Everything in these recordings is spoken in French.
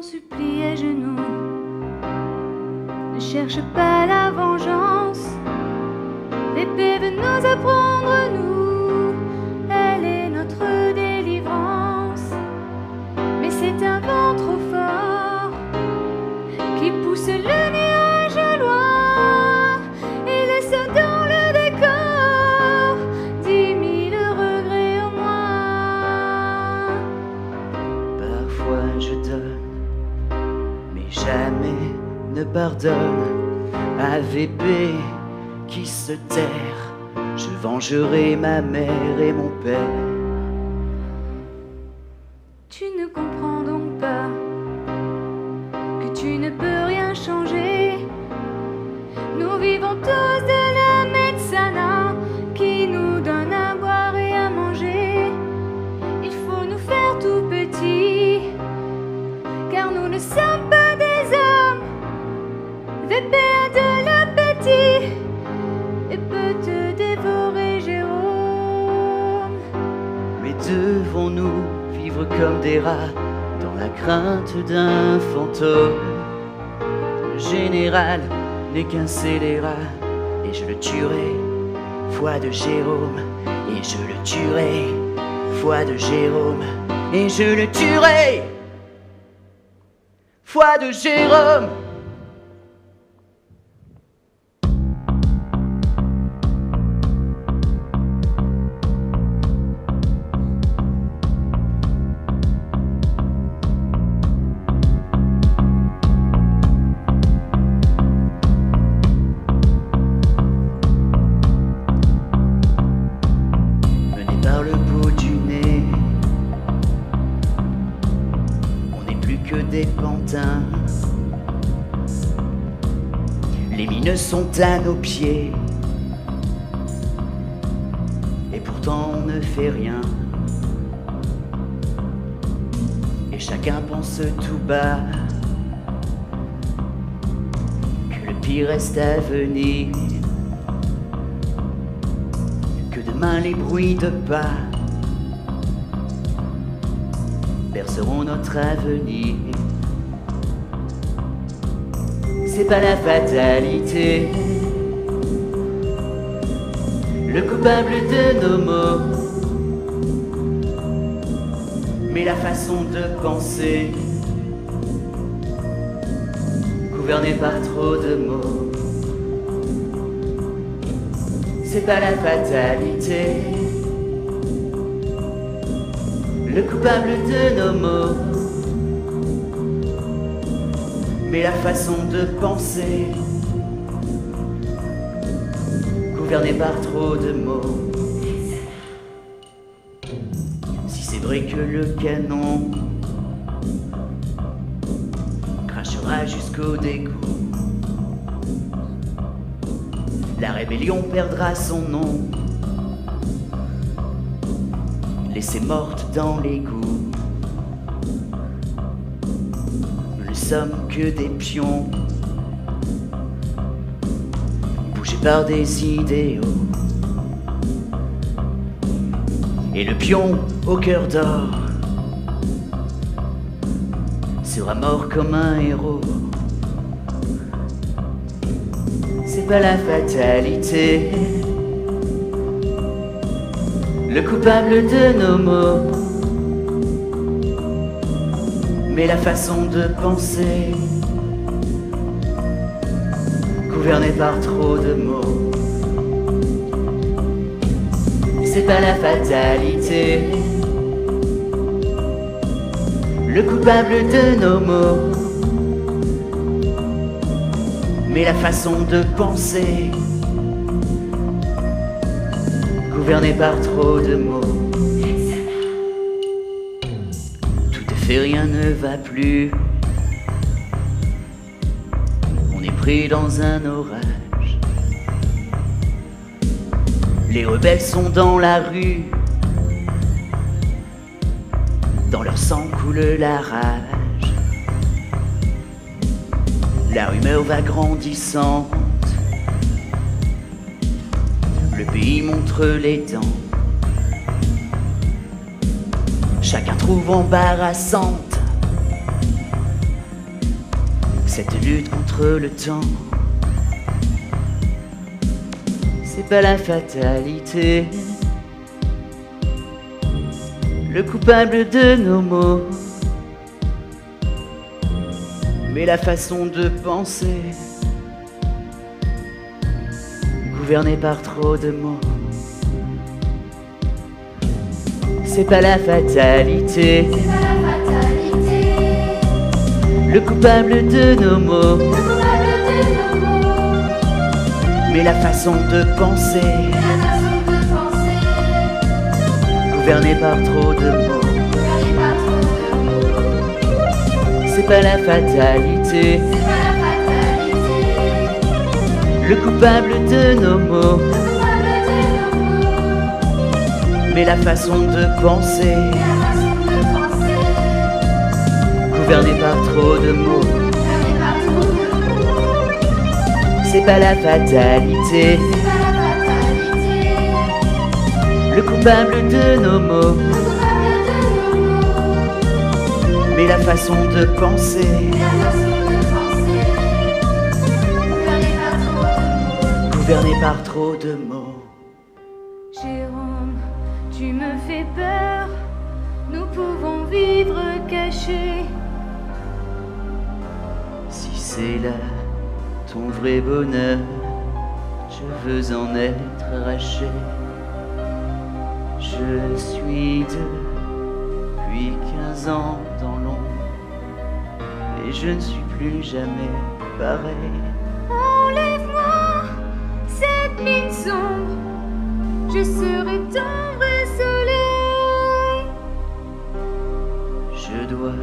t'en supplie à genoux, ne cherche pas la vengeance. L'épée veut nous apprendre, nous, elle est notre délivrance. Mais c'est un vent trop fort qui pousse le nuage loin et laisse dans le décor 10 000 regrets au moins. Parfois je donne, mais jamais ne pardonne. AVP qui se terre, je vengerai ma mère et mon père. Tu ne comprends donc pas que tu ne peux rien changer. Nous vivons tous de la médecine qui nous donne à boire et à manger. Il faut nous faire tout petits, car nous ne sommes pas des hommes. VP a de l'appétit et peut te dévorer, Jérôme. Mais devons-nous vivre comme des rats dans la crainte d'un fantôme? Le général n'est qu'un scélérat et je le tuerai, foi de Jérôme. Et je le tuerai, foi de Jérôme. Et je le tuerai, foi de Jérôme. Par le bout du nez, on n'est plus que des pantins. Les mines sont à nos pieds, et pourtant on ne fait rien. Et chacun pense tout bas que le pire reste à venir, que demain les bruits de pas berceront notre avenir. C'est pas la fatalité, le coupable de nos maux, mais la façon de penser, gouvernée par trop de mots. C'est pas la fatalité, le coupable de nos maux, mais la façon de penser, gouvernée par trop de mots. Si c'est vrai que le canon crachera jusqu'au dégoût, la rébellion perdra son nom, laissée morte dans l'égout. Nous ne sommes que des pions, bougés par des idéaux. Et le pion au cœur d'or sera mort comme un héros. C'est pas la fatalité, le coupable de nos maux, mais la façon de penser, gouvernée par trop de mots. C'est pas la fatalité, le coupable de nos maux, mais la façon de penser, gouvernée par trop de mots. Tout est fait, rien ne va plus. On est pris dans un orage. Les rebelles sont dans la rue. Dans leur sang coule la rage. La rumeur va grandissante, le pays montre les dents. Chacun trouve embarrassante cette lutte contre le temps. C'est pas la fatalité, le coupable de nos maux, mais la façon de penser, gouvernée par trop de mots. C'est pas la fatalité, le coupable de nos maux, mais la façon de penser, gouvernée par trop de mots. C'est pas la fatalité, le coupable de nos maux, mais la façon de penser, gouvernée par trop de mots. C'est pas la fatalité, le coupable de nos maux, mais la façon de penser, gouvernée par trop de mots. Jérôme, tu me fais peur, nous pouvons vivre cachés. Si c'est là ton vrai bonheur, je veux en être arraché. Je suis depuis 15 ans dans l'ombre, et je ne suis plus jamais pareil. Enlève-moi cette mine sombre, je serai ton vrai soleil. Je dois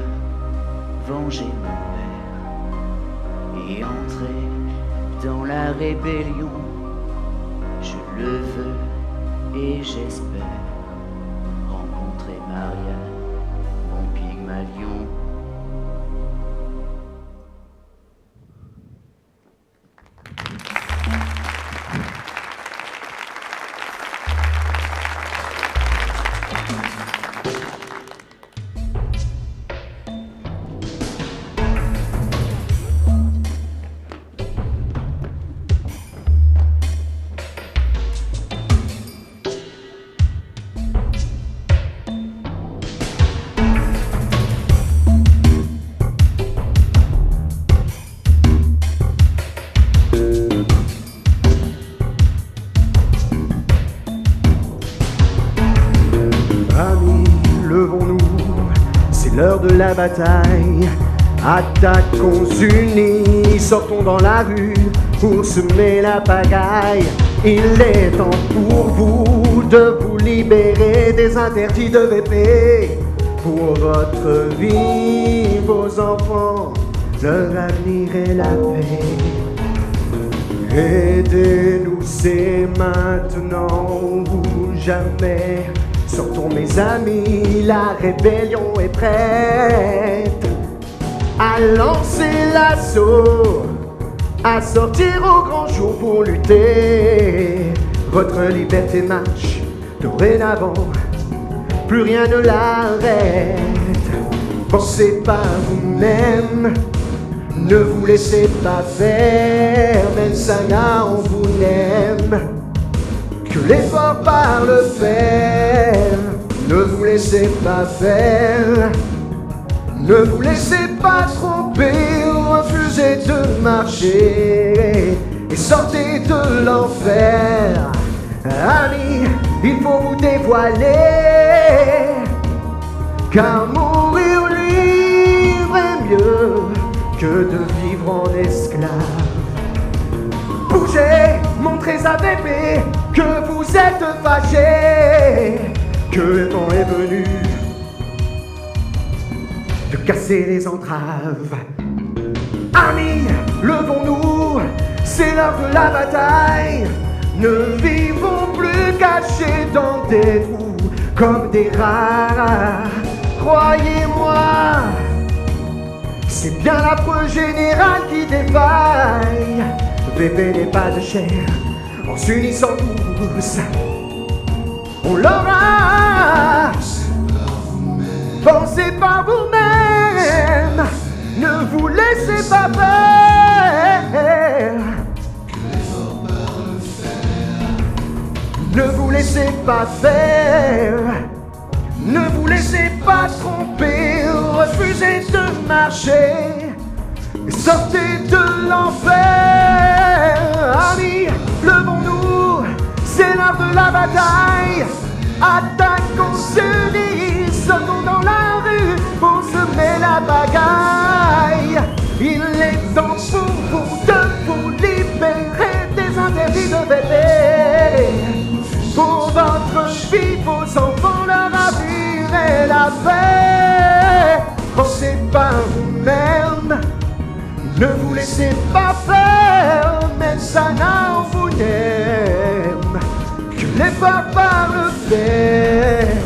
venger mon père et entrer dans la rébellion. Je le veux et j'espère rencontrer Maria, mon Pygmalion. L'heure de la bataille, attaquons unis, sortons dans la rue pour semer la pagaille. Il est temps pour vous de vous libérer des interdits de VP. Pour votre vie, vos enfants, leur avenir et la paix. Aidez-nous, c'est maintenant ou jamais. Sortons mes amis, la rébellion est prête à lancer l'assaut, à sortir au grand jour pour lutter. Votre liberté marche dorénavant, plus rien ne l'arrête. Pensez par vous-même, ne vous laissez pas faire, même Sana on vous aime. Que l'effort par le faire, ne vous laissez pas faire, ne vous laissez pas tromper, refusez de marcher et sortez de l'enfer. Amis, il faut vous dévoiler, car mourir libre est mieux que de vivre en esclave. Bougez, montrez à bébé que vous êtes fâchés, que le temps est venu de casser les entraves. Amis, levons-nous, c'est l'heure de la bataille. Ne vivons plus cachés dans des trous comme des rats. Croyez-moi, c'est bien l'affreux général qui défaille. Bébé n'est pas de chair, en s'unissant tous, on l'aura. Pensez par vous-même, ne vous laissez laissez pas faire. Ne vous laissez pas faire. Ne vous laissez pas tromper. Refusez de marcher et sortez de l'enfer. Amis, levons-nous, c'est l'heure de la bataille. Attaquons unis, sortons dans la rue pour semer la bagaille. Il est temps pour vous de vous libérer des interdits de bébé. Pour votre vie, vos enfants, leur avenir et la paix. Pensez pas vous-même, ne vous laissez pas faire, mais ça n'en vous n'aime que les papas le faire.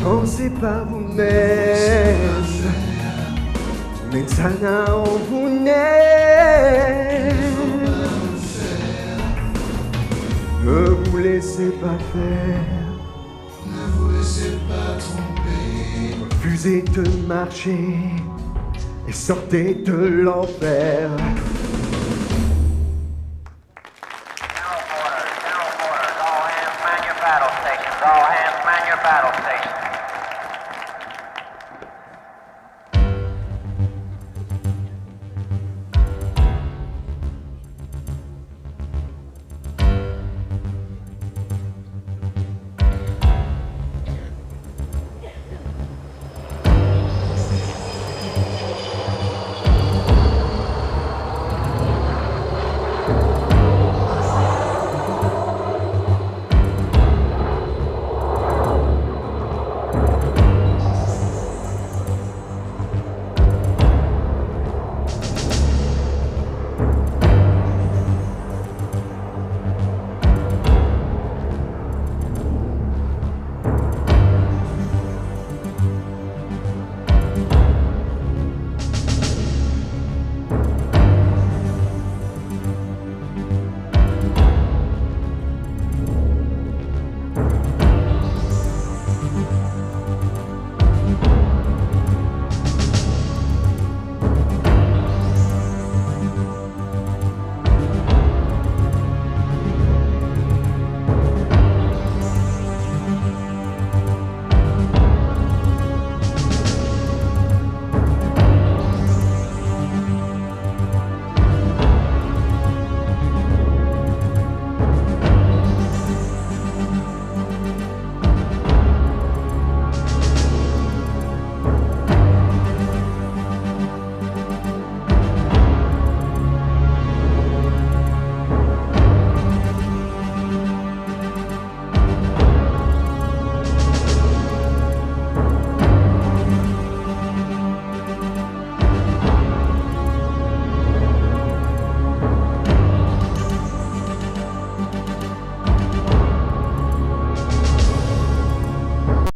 Pensez pas vous-même, mais ça n'en vous n'aime. Ne vous laissez pas faire, ne vous laissez pas tromper. refusez de marcher et sortez de l'enfer.